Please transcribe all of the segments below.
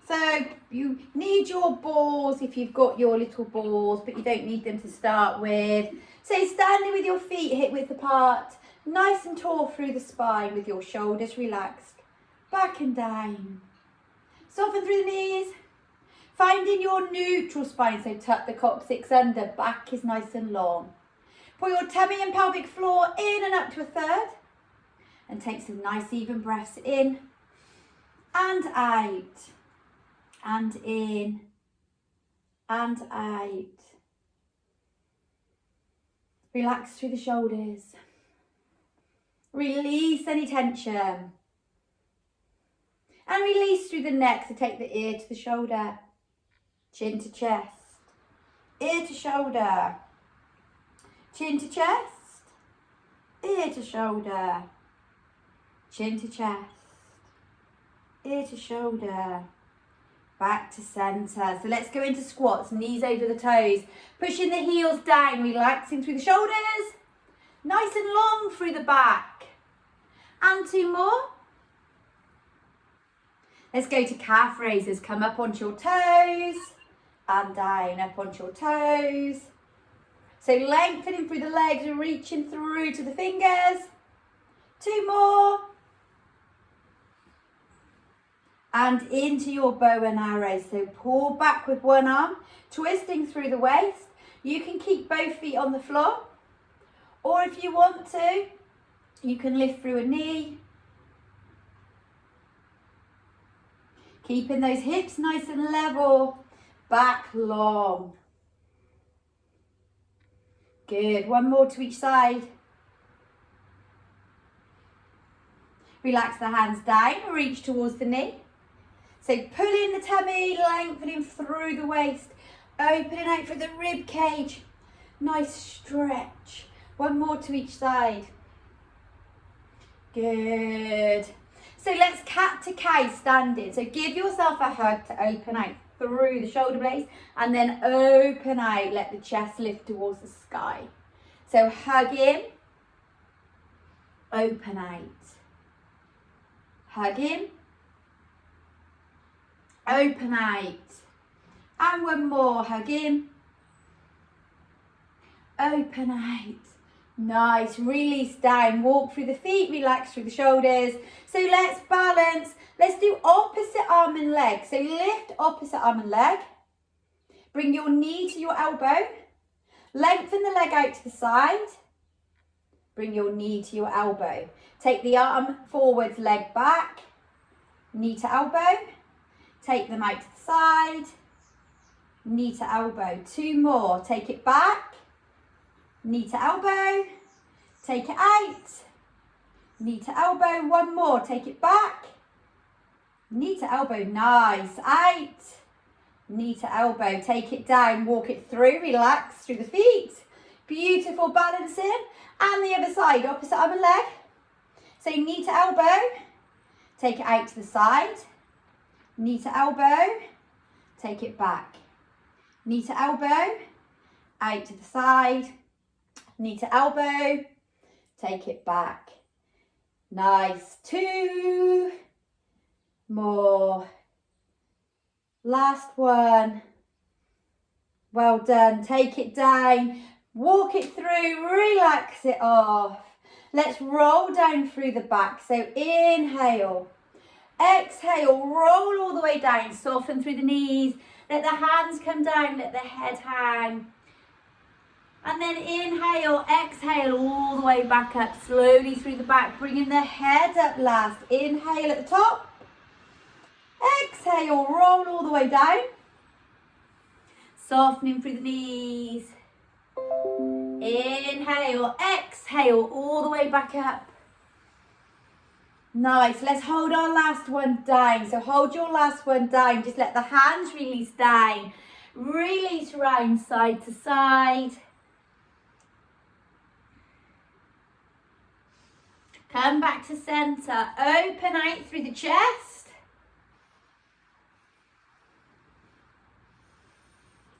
So you need your balls if you've got your little balls, but you don't need them to start with. So standing with your feet hip width apart, nice and tall through the spine with your shoulders relaxed, back and down. Soften through the knees, finding your neutral spine, so tuck the coccyx under, back is nice and long. Pull your tummy and pelvic floor in and up to a third, and take some nice even breaths in and out. And in and out. Relax through the shoulders. Release any tension. And release through the neck, so take the ear to the shoulder, chin to chest, ear to shoulder, chin to chest, ear to shoulder, chin to chest, ear to shoulder. Back to centre. So let's go into squats, knees over the toes. Pushing the heels down, relaxing through the shoulders. Nice and long through the back. And 2 more. Let's go to calf raises. Come up onto your toes and down, up onto your toes. So lengthening through the legs, reaching through to the fingers. 2 more. And into your bow and arrow. So pull back with one arm, twisting through the waist. You can keep both feet on the floor, or if you want to, you can lift through a knee. Keeping those hips nice and level, back long. Good, 1 more to each side. Relax the hands down, reach towards the knee. So pull in the tummy, lengthening through the waist, opening out for the rib cage. Nice stretch. 1 more to each side. Good. So let's cat to cow standing. So give yourself a hug to open out through the shoulder blades and then open out, let the chest lift towards the sky. So hug in, open out. Hug in, open out. And 1 more, hug in, open out. Nice, release down, walk through the feet, relax through the shoulders. So let's balance. Let's do opposite arm and leg. So lift opposite arm and leg. Bring your knee to your elbow. Lengthen the leg out to the side. Bring your knee to your elbow. Take the arm forwards, leg back. Knee to elbow. Take them out to the side. Knee to elbow. 2 more. Take it back. Knee to elbow. Take it out. Knee to elbow. 1 more. Take it back. Knee to elbow. Nice. Out. Knee to elbow. Take it down. Walk it through. Relax through the feet. Beautiful balancing. And the other side. Opposite arm and leg. So knee to elbow. Take it out to the side. Knee to elbow. Take it back. Knee to elbow. Out to the side. Knee to elbow, take it back. Nice, 2 more. Last one. Well done, take it down, walk it through, relax it off. Let's roll down through the back. So inhale, exhale, roll all the way down, soften through the knees, let the hands come down, let the head hang. And then inhale, exhale all the way back up, slowly through the back, bringing the head up last. Inhale at the top. Exhale, roll all the way down. Softening through the knees. Inhale, exhale all the way back up. Nice, let's hold our last one down. So hold your last one down, just let the hands release down. Release round side to side. Come back to centre, open out through the chest.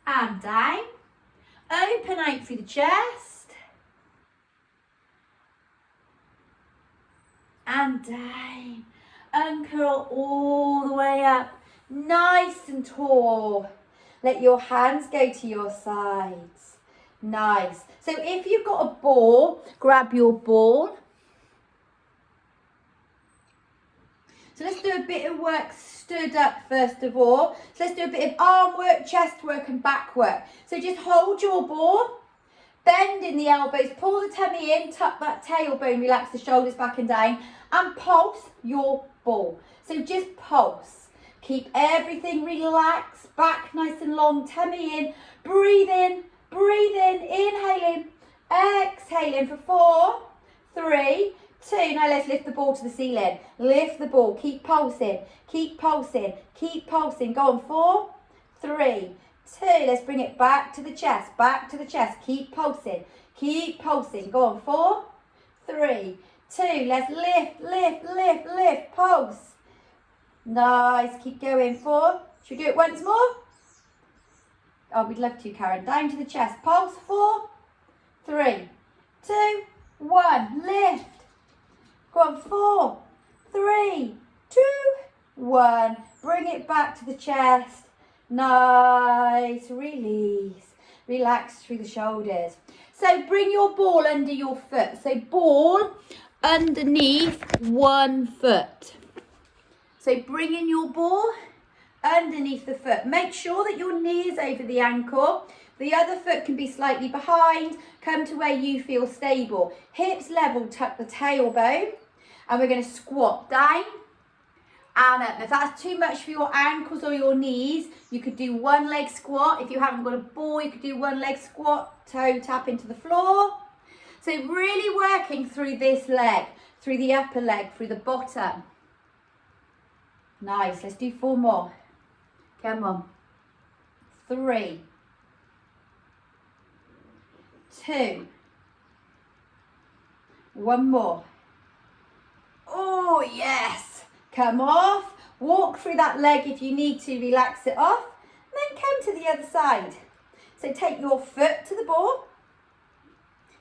And down. Open out through the chest. And down. Uncurl all the way up. Nice and tall. Let your hands go to your sides. Nice. So if you've got a ball, grab your ball. So let's do a bit of work stood up first of all. So let's do a bit of arm work, chest work and back work. So just hold your ball, bend in the elbows, pull the tummy in, tuck that tailbone, relax the shoulders back and down and pulse your ball. So just pulse. Keep everything relaxed, back nice and long, tummy in, breathe in, inhaling, exhaling for 4, 3, 2. Now let's lift the ball to the ceiling. Lift the ball, keep pulsing, keep pulsing, keep pulsing. Go on, 4, 3, 2. Let's bring it back to the chest, keep pulsing, keep pulsing. Go on, 4, 3, 2. Let's lift, pulse. Nice, keep going. 4. Should we do it once more? Oh, we'd love to, Karen. Down to the chest, pulse. 4, 3, 2, 1. Lift. Go on, 4, 3, 2, 1. Bring it back to the chest. Nice, release. Relax through the shoulders. So bring your ball under your foot. So ball underneath one foot. So bring in your ball underneath the foot. Make sure that your knee is over the ankle. The other foot can be slightly behind. Come to where you feel stable. Hips level, tuck the tailbone. And we're going to squat down and up. If that's too much for your ankles or your knees, you could do one leg squat. If you haven't got a ball, you could do one leg squat, toe tap into the floor. So really working through this leg, through the upper leg, through the bottom. Nice, let's do 4 more. Come on. 3, 2, 1 more. Oh, yes. Come off. Walk through that leg if you need to. Relax it off. And then come to the other side. So take your foot to the ball.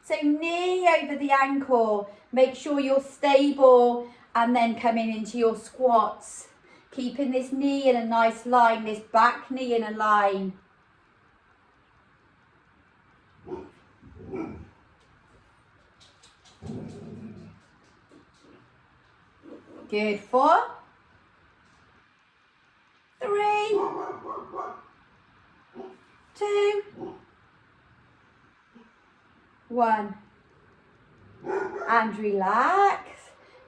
So knee over the ankle. Make sure you're stable. And then coming into your squats. Keeping this knee in a nice line. This back knee in a line. Good. 4, 3, 2, 1. And relax.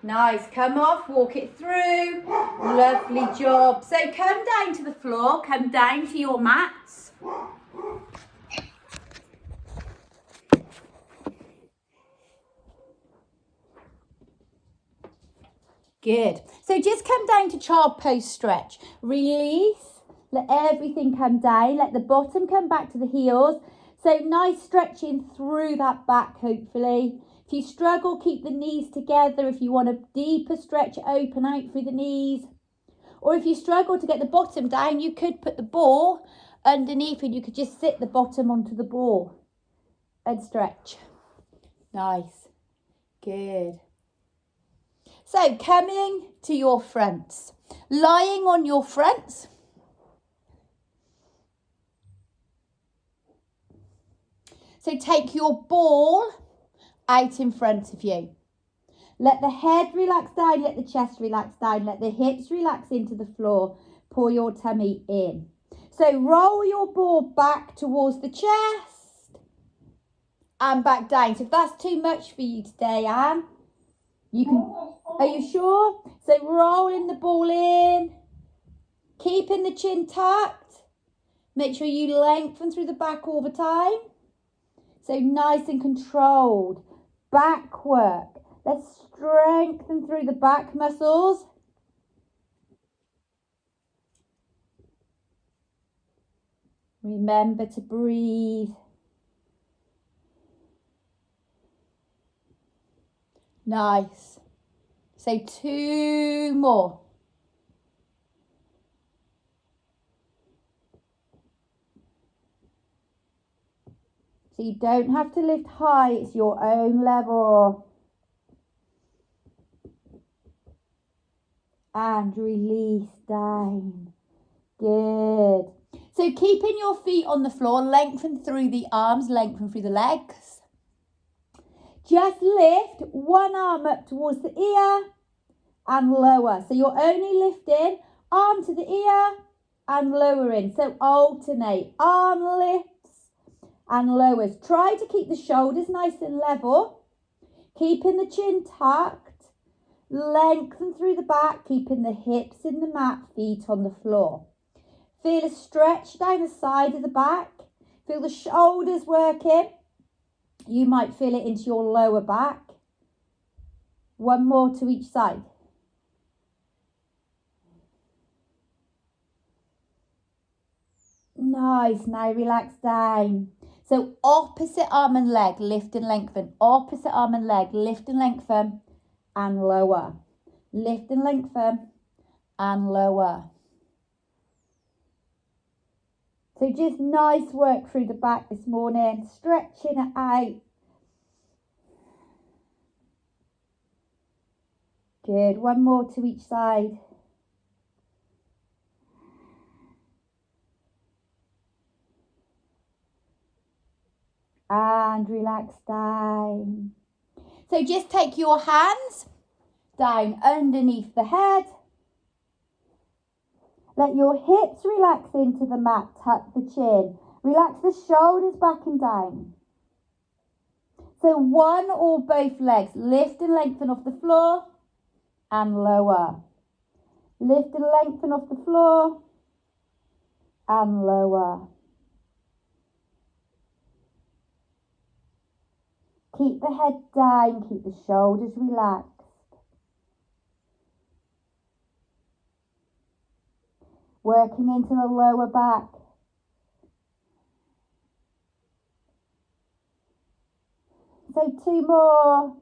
Nice. Come off. Walk it through. Lovely job. So come down to the floor. Come down to your mats. Good. So just come down to child pose stretch. Release. Let everything come down. Let the bottom come back to the heels. So nice stretching through that back, hopefully. If you struggle, keep the knees together. If you want a deeper stretch, open out through the knees. Or if you struggle to get the bottom down, you could put the ball underneath and you could just sit the bottom onto the ball and stretch. Nice. Good. So coming to your fronts, lying on your fronts. So take your ball out in front of you. Let the head relax down, let the chest relax down, let the hips relax into the floor. Pull your tummy in. So roll your ball back towards the chest and back down. So if that's too much for you today, Anne, you can, are you sure? So rolling the ball in, keeping the chin tucked. Make sure you lengthen through the back all the time. So nice and controlled. Back work. Let's strengthen through the back muscles. Remember to breathe. Nice. So 2 more. So you don't have to lift high, it's your own level. And release down. Good. So keeping your feet on the floor, lengthen through the arms, lengthen through the legs. Just lift one arm up towards the ear and lower. So you're only lifting arm to the ear and lowering. So alternate, arm lifts and lowers. Try to keep the shoulders nice and level, keeping the chin tucked, lengthen through the back, keeping the hips in the mat, feet on the floor. Feel a stretch down the side of the back, feel the shoulders working. You might feel it into your lower back. One more to each side. Nice, now relax down. So opposite arm and leg, lift and lengthen. Opposite arm and leg, lift and lengthen and lower. Lift and lengthen and lower. So just nice work through the back this morning, stretching it out. Good, one more to each side. And relax down. So just take your hands down underneath the head. Let your hips relax into the mat, tuck the chin. Relax the shoulders back and down. So one or both legs, lift and lengthen off the floor and lower. Lift and lengthen off the floor and lower. Keep the head down, keep the shoulders relaxed. Working into the lower back. So 2 more.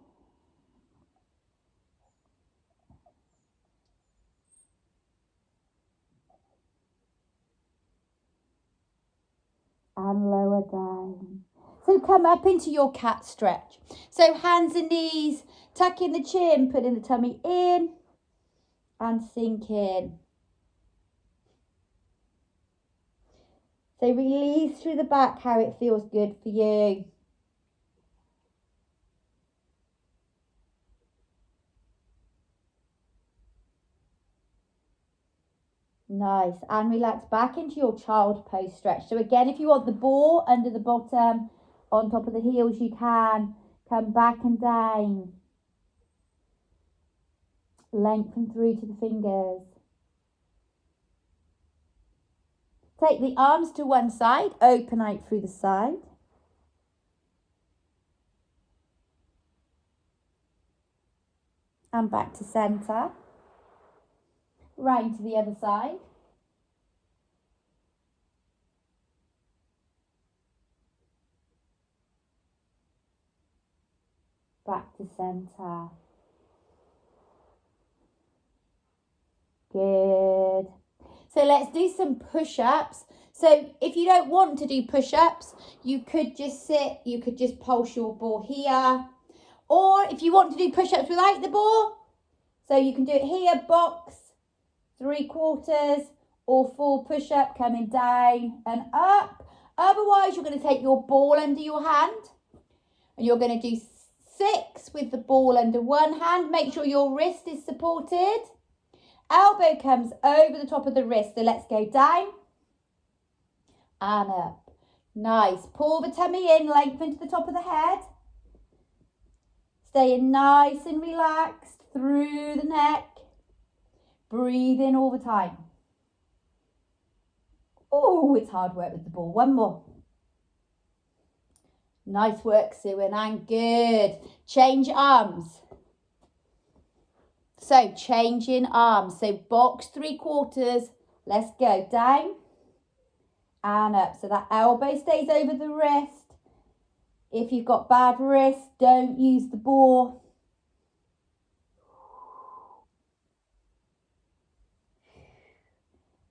And lower down. So come up into your cat stretch. So hands and knees, tucking the chin, putting the tummy in and sink in. So release through the back how it feels good for you. Nice. And relax back into your child pose stretch. So again, if you want the ball under the bottom, on top of the heels, you can. Come back and down. Lengthen through to the fingers. Take the arms to one side, open out through the side. And back to centre. Round to the other side. Back to centre. Good. So let's do some push-ups. So if you don't want to do push-ups, you could just sit, you could just pulse your ball here. Or if you want to do push-ups without the ball, so you can do it here, box, 3/4 or full push-up coming down and up. Otherwise, you're going to take your ball under your hand and you're going to do 6 with the ball under one hand. Make sure your wrist is supported. Elbow comes over the top of the wrist. So let's go down and up. Nice. Pull the tummy in, lengthen to the top of the head. Staying nice and relaxed through the neck. Breathe in all the time. Oh, it's hard work with the ball. One more. Nice work, Sue, and good. Change arms. So changing arms. So box 3/4. Let's go down and up. So that elbow stays over the wrist. If you've got bad wrist, don't use the ball.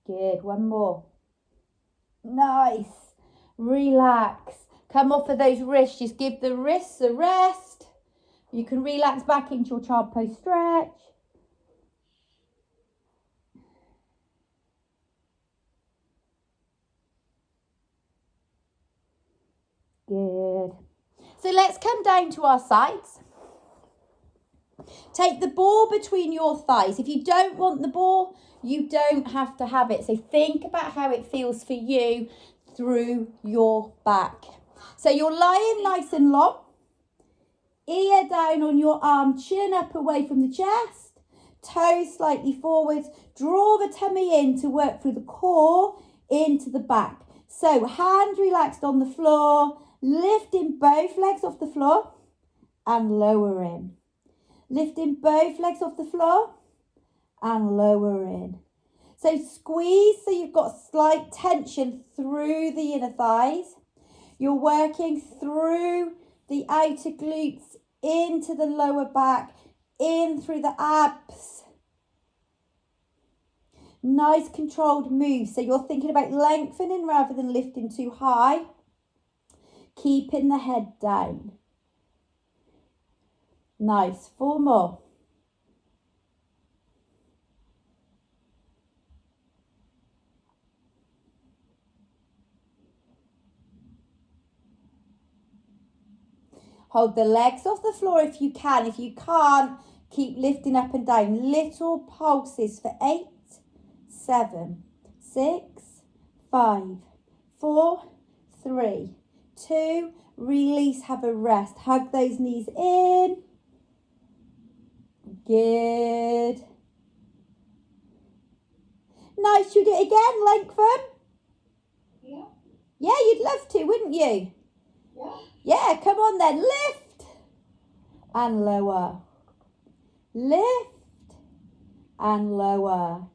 Good. One more. Nice. Relax. Come off of those wrists. Just give the wrists a rest. You can relax back into your child pose stretch. Good. So let's come down to our sides. Take the ball between your thighs. If you don't want the ball, you don't have to have it. So think about how it feels for you through your back. So you're lying nice and long. Ear down on your arm, chin up away from the chest. Toes slightly forwards. Draw the tummy in to work through the core into the back. So hand relaxed on the floor. Lifting both legs off the floor and lowering. Lifting both legs off the floor and lowering. So squeeze so you've got slight tension through the inner thighs. You're working through the outer glutes into the lower back, in through the abs. Nice controlled move. So you're thinking about lengthening rather than lifting too high. Keeping the head down. Nice. 4 more. Hold the legs off the floor if you can. If you can't, keep lifting up and down. Little pulses for 8, 7, 6, 5, 4, 3, 2, release, have a rest. Hug those knees in. Good. Nice, you do it again, lengthen. Yeah. Yeah, you'd love to, wouldn't you? Yeah. Yeah, come on then, lift and lower. Lift and lower.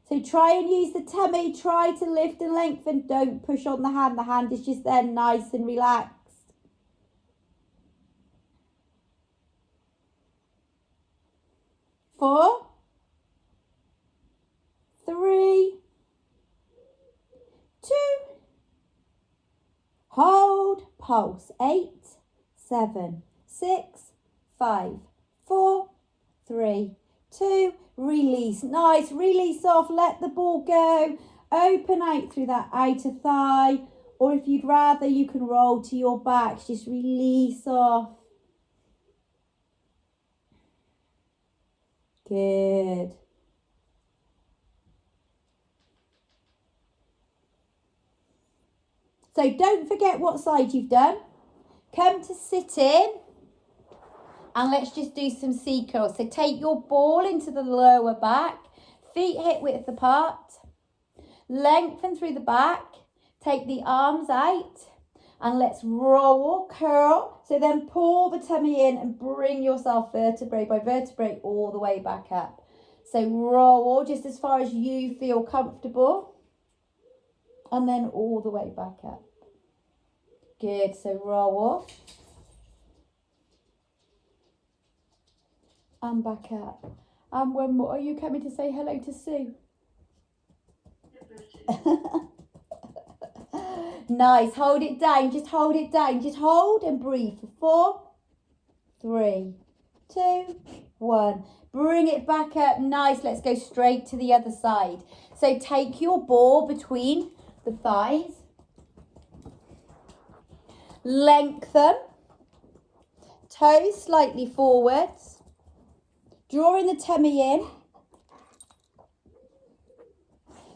So try and use the tummy, try to lift and lengthen. Don't push on the hand is just there nice and relaxed. 4, 3, 2, hold, pulse. 8, 7, 6, 5, 4, 3, 2, release. Nice, release off, let the ball go. Open out through that outer thigh, or if you'd rather, you can roll to your back. Just release off. Good. So don't forget what side you've done. Come to sit in and let's just do some C curls. So take your ball into the lower back, feet hip width apart, lengthen through the back, take the arms out and let's roll or curl. So then pull the tummy in and bring yourself vertebrae by vertebrae all the way back up. So roll just as far as you feel comfortable and then all the way back up. Good, so roll and back up. And when more, are you coming to say hello to Sue? Nice, hold it down, just hold it down, just hold and breathe for 4, 3, 2, 1. Bring it back up, nice, let's go straight to the other side. So take your ball between the thighs, lengthen, toes slightly forwards, drawing the tummy in.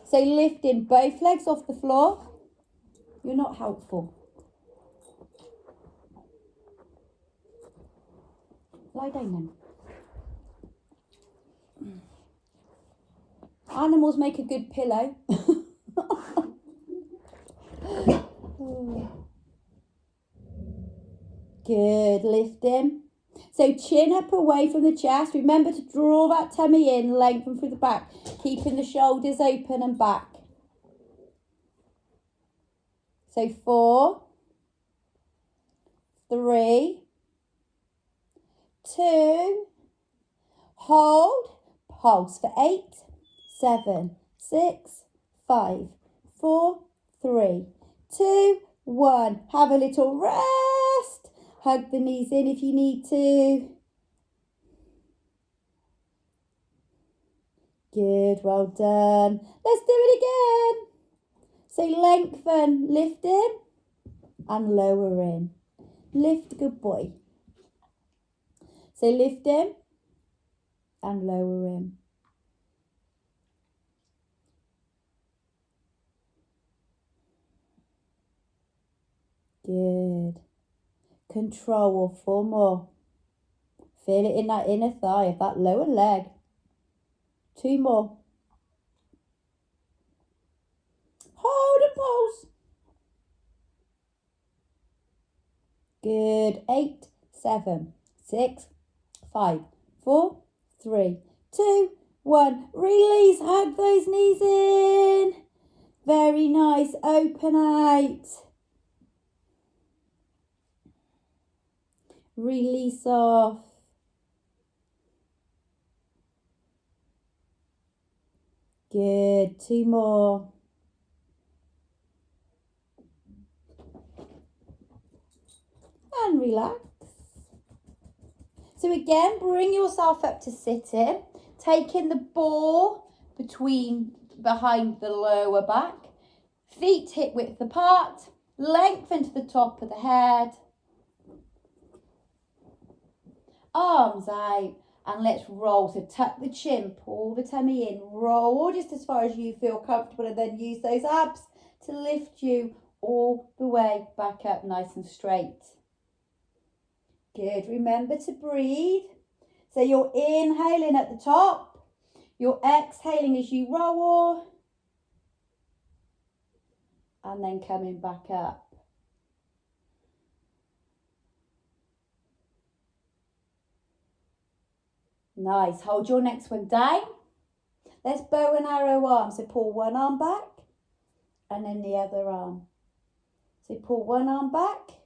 So lifting both legs off the floor. You're not helpful. Lie down then. Animals make a good pillow. Good, lifting. So chin up away from the chest. Remember to draw that tummy in, lengthen through the back, keeping the shoulders open and back. So 4, 3, 2, hold, pulse for 8, 7, 6, 5, 4, 3, 2, 1. Have a little rest. Hug the knees in if you need to. Good, well done. Let's do it again. So lengthen, lifting, and lower in. Lift, good boy. So lift him and lower him. Good. Control, 4 more. Feel it in that inner thigh of that lower leg. 2 more. Hold and pulse. Good. 8, 7, 6, 5, 4, 3, 2, 1. Release. Hug those knees in. Very nice. Open out. Release off. Good. 2 more. And relax. So again, bring yourself up to sitting, taking the ball behind the lower back, feet hip width apart, lengthen to the top of the head, arms out, and let's roll. So tuck the chin, pull the tummy in, roll just as far as you feel comfortable, and then use those abs to lift you all the way back up nice and straight. Good. Remember to breathe. So you're inhaling at the top. You're exhaling as you roll. And then coming back up. Nice. Hold your next one down. Let's bow and arrow arm. So pull one arm back and then the other arm. So pull one arm back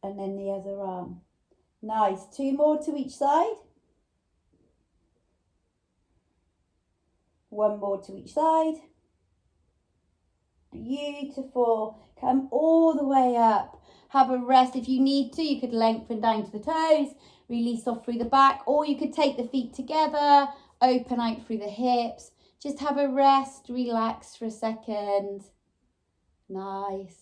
and then the other arm. Nice. 2 more to each side. 1 more to each side. Beautiful. Come all the way up. Have a rest. If you need to, you could lengthen down to the toes, release off through the back, or you could take the feet together, open out through the hips. Just have a rest, relax for a second. Nice.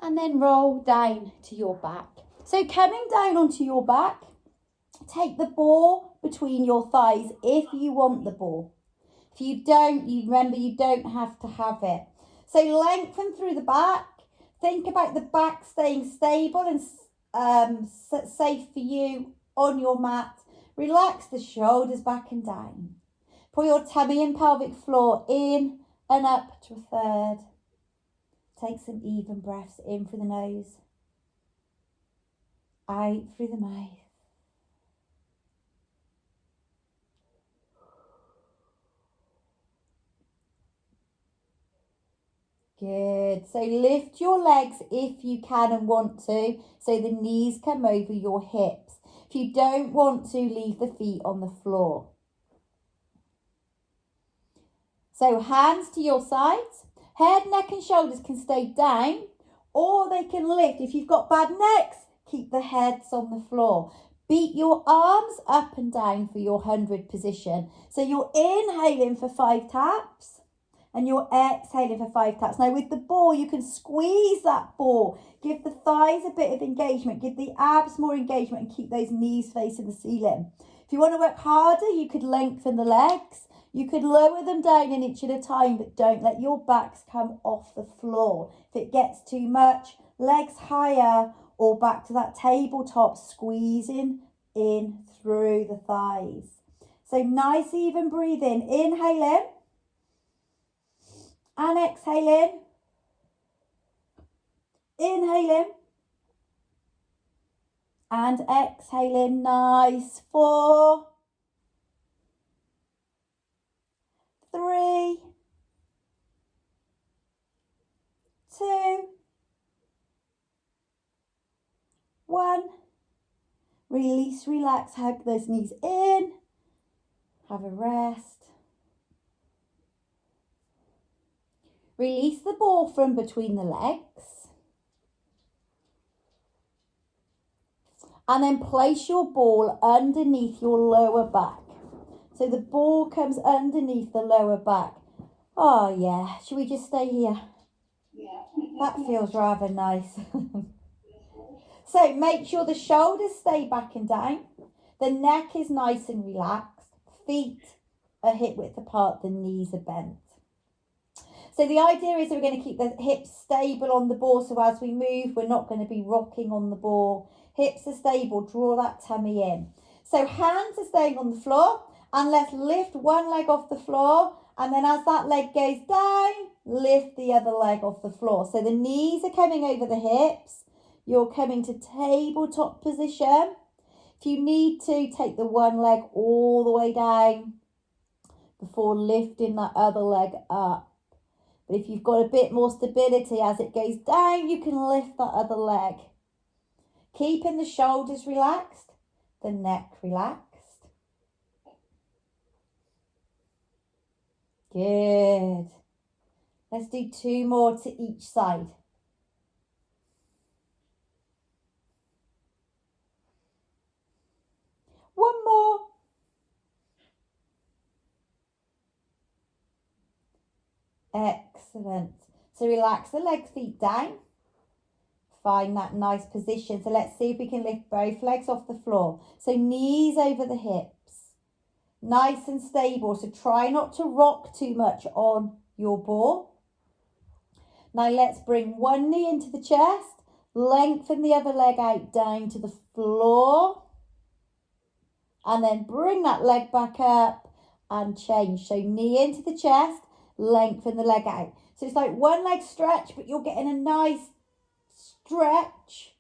And then roll down to your back. So coming down onto your back, take the ball between your thighs if you want the ball. If you don't, you remember you don't have to have it. So lengthen through the back. Think about the back staying stable and safe for you on your mat. Relax the shoulders back and down. Pull your tummy and pelvic floor in and up to a third. Take some even breaths in through the nose, out through the mouth. Good. So lift your legs if you can and want to, so the knees come over your hips. If you don't want to, leave the feet on the floor. So hands to your sides. Head, neck and shoulders can stay down or they can lift. If you've got bad necks, keep the heads on the floor. Beat your arms up and down for your 100 position. So you're inhaling for 5 taps and you're exhaling for 5 taps. Now with the ball, you can squeeze that ball. Give the thighs a bit of engagement. Give the abs more engagement and keep those knees facing the ceiling. If you want to work harder, you could lengthen the legs. You could lower them down an inch at a time, but don't let your backs come off the floor. If it gets too much, legs higher or back to that tabletop, squeezing in through the thighs. So nice even breathing. Inhaling and exhaling. Inhaling and exhaling. Nice. 4, 3, 2, 1. Release, relax, hug those knees in. Have a rest. Release the ball from between the legs. And then place your ball underneath your lower back. So the ball comes underneath the lower back. Oh yeah, should we just stay here? Yeah. That feels rather nice. So make sure the shoulders stay back and down. The neck is nice and relaxed. Feet are hip width apart, the knees are bent. So the idea is we're going to keep the hips stable on the ball. So as we move, we're not going to be rocking on the ball. Hips are stable, draw that tummy in. So hands are staying on the floor, and let's lift one leg off the floor. And then as that leg goes down, lift the other leg off the floor. So the knees are coming over the hips. You're coming to tabletop position. If you need to, take the one leg all the way down before lifting that other leg up. But if you've got a bit more stability as it goes down, you can lift that other leg. Keeping the shoulders relaxed, the neck relaxed. Good. Let's do 2 more to each side. One more. Excellent. So relax the legs, feet down. Find that nice position. So let's see if we can lift both legs off the floor. So knees over the hips. Nice and stable. So try not to rock too much on your ball. Now let's bring one knee into the chest. Lengthen the other leg out down to the floor. And then bring that leg back up and change. So knee into the chest, lengthen the leg out. So it's like one leg stretch, but you're getting a nice stretch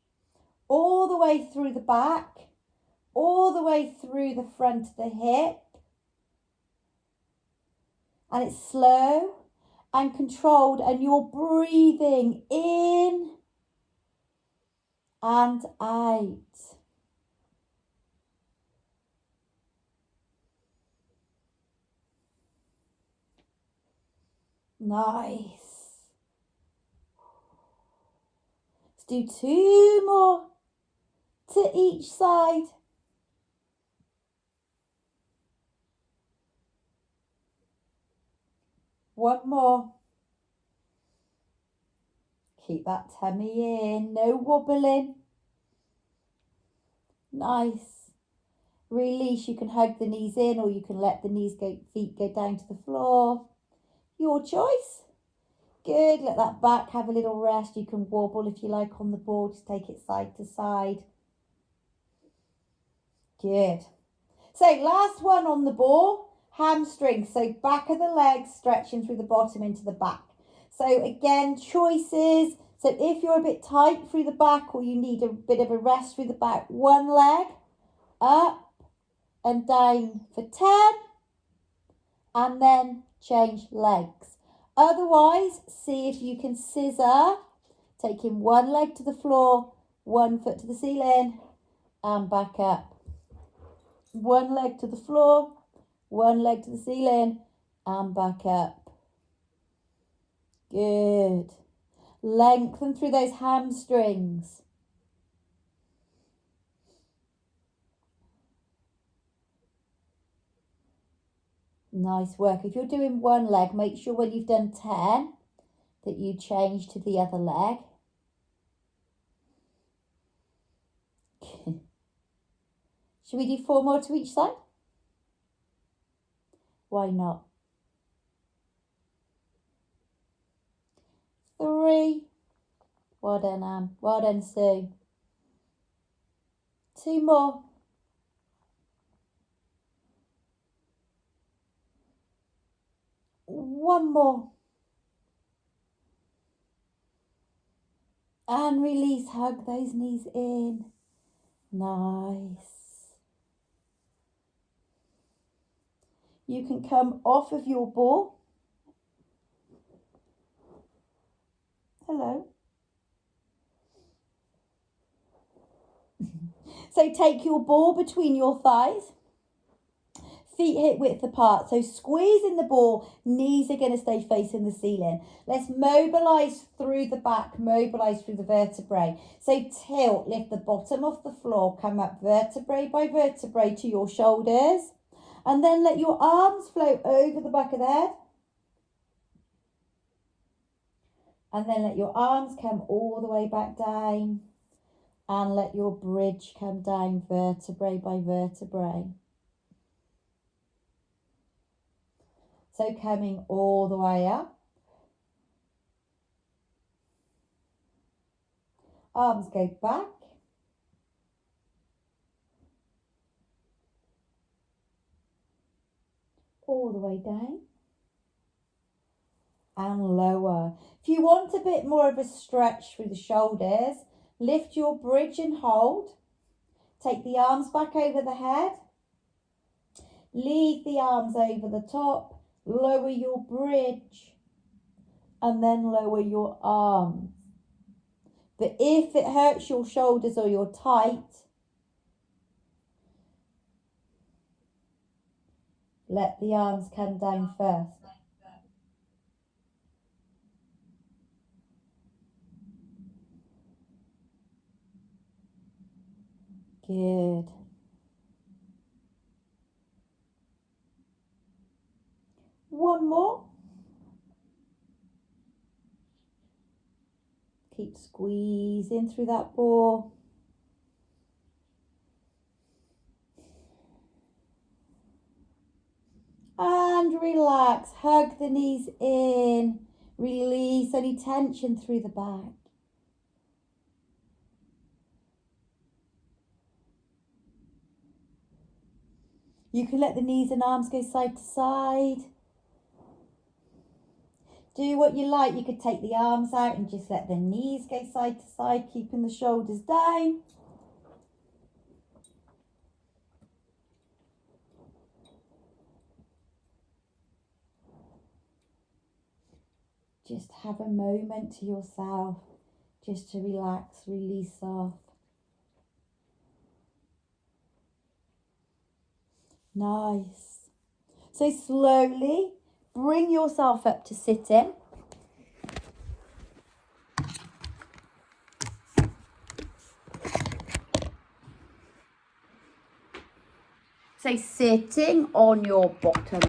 all the way through the back, all the way through the front of the hip. And it's slow and controlled, and you're breathing in and out. Nice. Let's do 2 more to each side. One more. Keep that tummy in, no wobbling. Nice. Release, you can hug the knees in, or you can let the feet go down to the floor. Your choice. Good, let that back have a little rest. You can wobble if you like on the ball, just take it side to side. Good. So last one on the ball, hamstrings. So back of the legs stretching through the bottom into the back. So again, choices. So if you're a bit tight through the back, or you need a bit of a rest through the back, one leg up and down for 10, and then change legs. Otherwise, see if you can scissor, taking one leg to the floor, 1 foot to the ceiling, and back up. One leg to the floor, 1 leg to the ceiling, and back up. Good. Lengthen through those hamstrings. Nice work. If you're doing one leg, make sure when you've done 10 that you change to the other leg. Should we do 4 more to each side? Why not? 3. Well done, Anne. Well done, Sue. 2 more. One more. And release, hug those knees in. Nice. You can come off of your ball. Hello. So take your ball between your thighs. Feet hip width apart. So squeezing the ball, knees are going to stay facing the ceiling. Let's mobilise through the back, mobilise through the vertebrae. So tilt, lift the bottom off the floor, come up vertebrae by vertebrae to your shoulders. And then let your arms float over the back of the head. And then let your arms come all the way back down. And let your bridge come down vertebrae by vertebrae. So coming all the way up. Arms go back. All the way down. And lower. If you want a bit more of a stretch through the shoulders, lift your bridge and hold. Take the arms back over the head. Leave the arms over the top. Lower your bridge. And then lower your arms. But if it hurts your shoulders or you're tight, let the arms come down first. Good. One more. Keep squeezing through that ball. And relax. Hug the knees in. Release any tension through the back. You can let the knees and arms go side to side. Do what you like. You could take the arms out and just let the knees go side to side, keeping the shoulders down. Just have a moment to yourself, just to relax, release off. Nice. So slowly bring yourself up to sitting. So sitting on your bottom